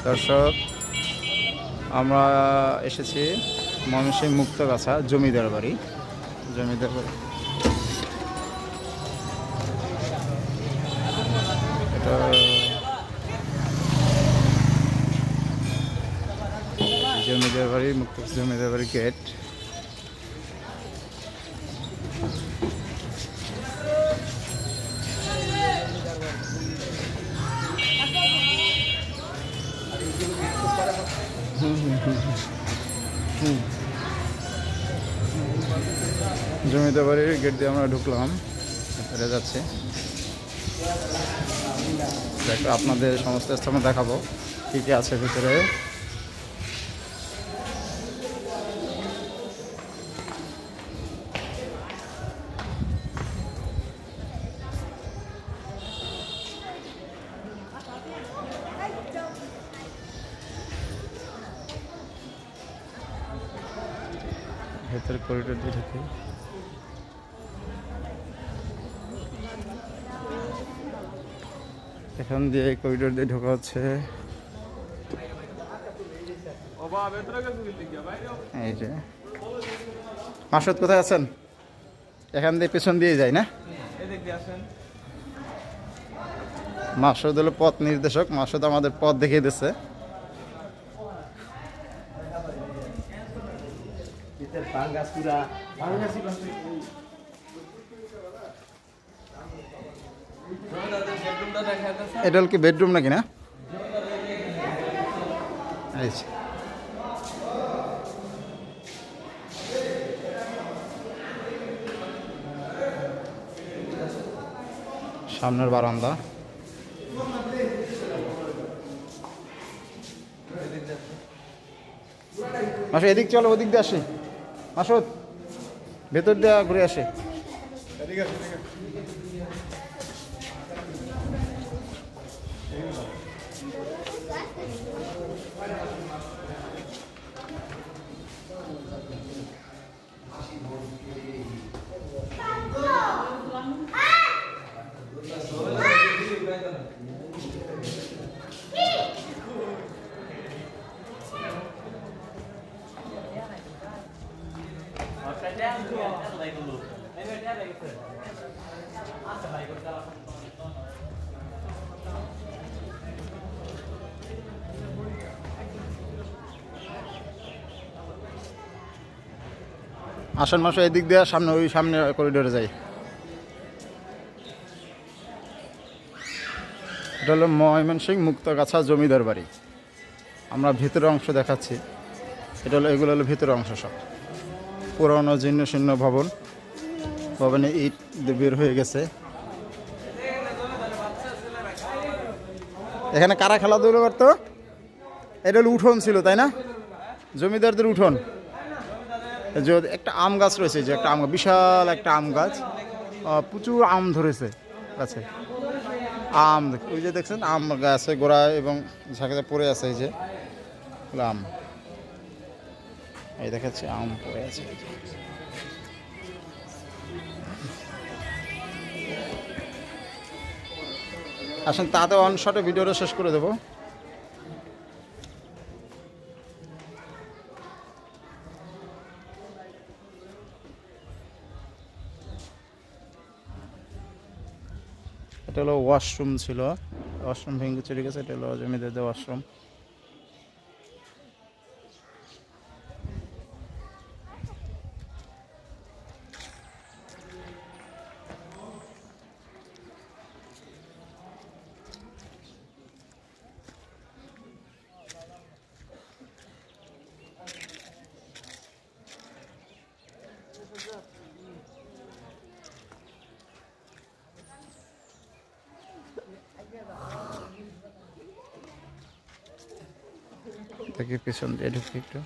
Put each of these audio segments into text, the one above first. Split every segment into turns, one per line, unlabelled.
দর্শক, আমরা এসেছি ময়মনসিংহ মুক্তাগাছা জমিদার বাড়ি। জমিদার বাড়ি এটা জমিদার বাড়ি, মুক্তাগাছা জমিদার বাড়ি গেট। জমিদার বাড়ির গেট দিয়ে আমরা ঢুকলাম, এটা যাচ্ছে। আপনাদের সমস্ত স্থানে দেখাবো কী কী আছে ভিতরে। ভেতরে করিডোর দিয়ে ঢুকে এখান দিয়ে করিডোর দিয়ে ঢোকা হচ্ছে। এই যে মাসুদ কোথায় আছেন? এখান দিয়ে পেছন দিয়ে যায় না? মাসুদ হলো পথ নির্দেশক, মাসুদ আমাদের পথ দেখিয়ে দিচ্ছে। এটা হল কি বেডরুম নাকি না? সামনের বারান্দা। মাসুদ এদিক চলো, ওদিক দিয়ে আসি। মাসুদ ভেতর দিয়ে ঘুরে আসে। আসেন মাসে এদিক দিয়ে সামনে, ওই সামনে করিডোরে যাই। এটা হলো ময়মনসিংহ মুক্তাগাছা জমিদার বাড়ি। আমরা ভিতরের অংশ দেখাচ্ছি। এটা হলো, এগুলো হলো ভিতরের অংশ সব। পুরনো জীর্ণ শীর্ণ ভবন, ভবনে ইট বের হয়ে গেছে। এখানে কারা খেলাধুলো করতো? এটা হলো উঠোন ছিল, তাই না? জমিদারদের উঠোন। একটা আম গাছ রয়েছে, যে একটা আম, বিশাল একটা আম গাছ, প্রচুর আম ধরেছে গাছে। আম ওই যে দেখছেন, আম গাছে গোড়ায় এবং ঝাঁকে পড়ে আছে। এই যে আম, এই দেখাচ্ছে আম পড়ে আছে। আসেন তাতে অন শটে ভিডিওটা শেষ করে দেবো। এটা হলো ওয়াশরুম ছিল, ওয়াশরুম ভেঙে চলে গেছে। এটা হলো জমিদারদের ওয়াশরুম। দেখি পিছন দিয়ে ঢুকি একটু।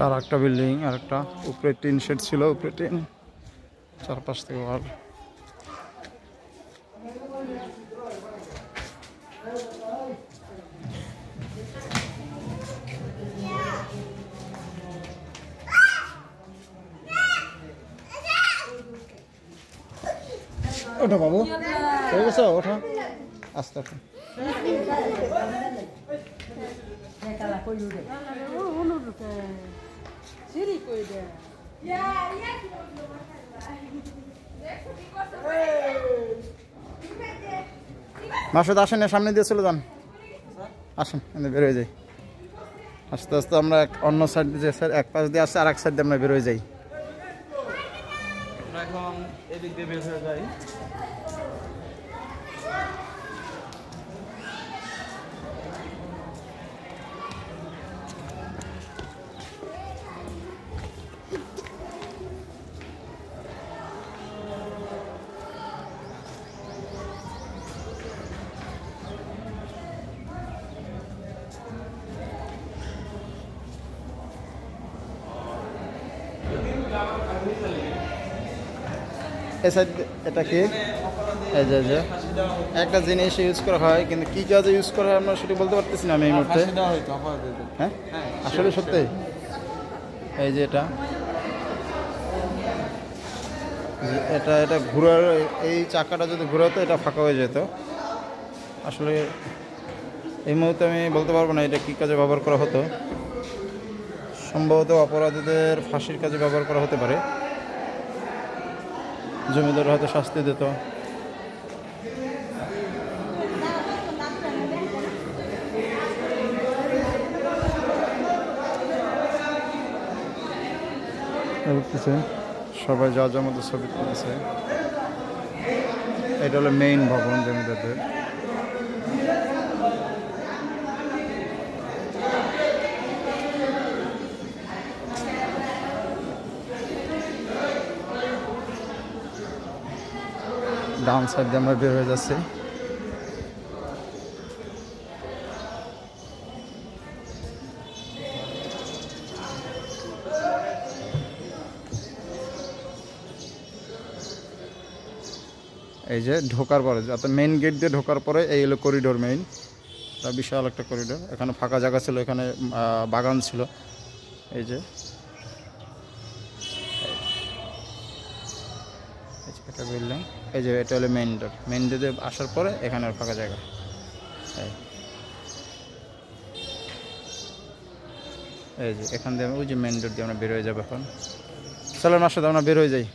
আর একটা বিল্ডিং, আর একটা উপরে টিন শেড ছিল, উপরে টিন, চারপাশ থেকে ওয়াল। ওঠো বাবু, হয়ে গেছে, ওঠো আস্তে আস্তে। মাসুদ আসেন, সামনে দিয়ে চলে যান, আসেন বের হয়ে যাই আস্তে আস্তে। আমরা অন্য সাইড দিয়ে, এক পাশ দিয়ে আসছে, আর এক সাইড দিয়ে আমরা বের হয়ে যাই।
এখন এদিক দিয়ে বের হয়ে যাই।
এটা কি, এই যে একটা জিনিস ইউজ করা হয়, কিন্তু কি কাজে ইউজ করা হয় আমরা সেটা বলতে পারতেছি না আমি এই মুহূর্তে। হ্যাঁ আসলে সত্যি, এই যে এটা এটা ঘোরার, এই চাকাটা যদি ঘোরাতো এটা ফাঁকা হয়ে যেত। আসলে এই মুহূর্তে আমি বলতে পারবো না এটা কী কাজে ব্যবহার করা হতো। সম্ভবত অপরাধীদের ফাঁসির কাজে ব্যবহার করা হতে পারে, জমিদার হয়তো শাস্তি দিত। সবাই যা যার মধ্যে ছবি তুলেছে। এটা হলো মেইন ভবন জমিদারদের। ডাউন সাইড দিয়ে আমরা বের হয়ে যাচ্ছি। এই যে ঢোকার পরে, যাতে মেইন গেট দিয়ে ঢোকার পরে এই হলো করিডোর, মেইন বিশাল একটা করিডোর। এখানে ফাঁকা জায়গা ছিল, এখানে বাগান ছিল। এই যে একটা বিল্ডিং, এই যে এটা হলো মেইন ডোর। মেইন ডোরে আসার পরে এখানে ফাঁকা জায়গা। এই যে এখান দিয়ে ওই যে মেইন ডোর দিয়ে আমরা বের হয়ে যাবো এখন। চলো আমার সাথে আমরা বের হয়ে যাই।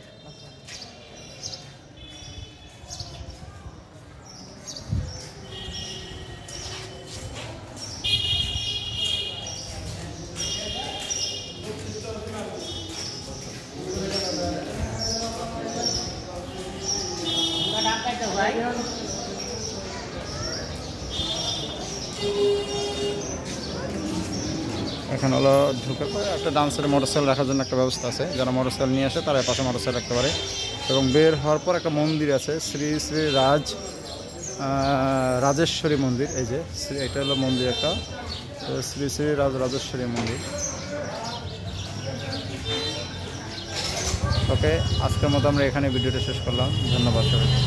এখানে হলো ঢুকে পরে একটা ডান্সের মোটরসাইকেল রাখার জন্য একটা ব্যবস্থা আছে, যারা মোটরসাইকেল নিয়ে আসে তারা পাশে মোটরসাইকেল রাখতে পারে। এবং বের হওয়ার পর একটা মন্দির আছে, শ্রী শ্রী রাজেশ্বরী মন্দির। এই যে এটা হলো মন্দির একটা, শ্রী শ্রী রাজেশ্বরী মন্দির। ওকে, আজকের মতো আমরা এখানে ভিডিওটা শেষ করলাম। ধন্যবাদ সবাই।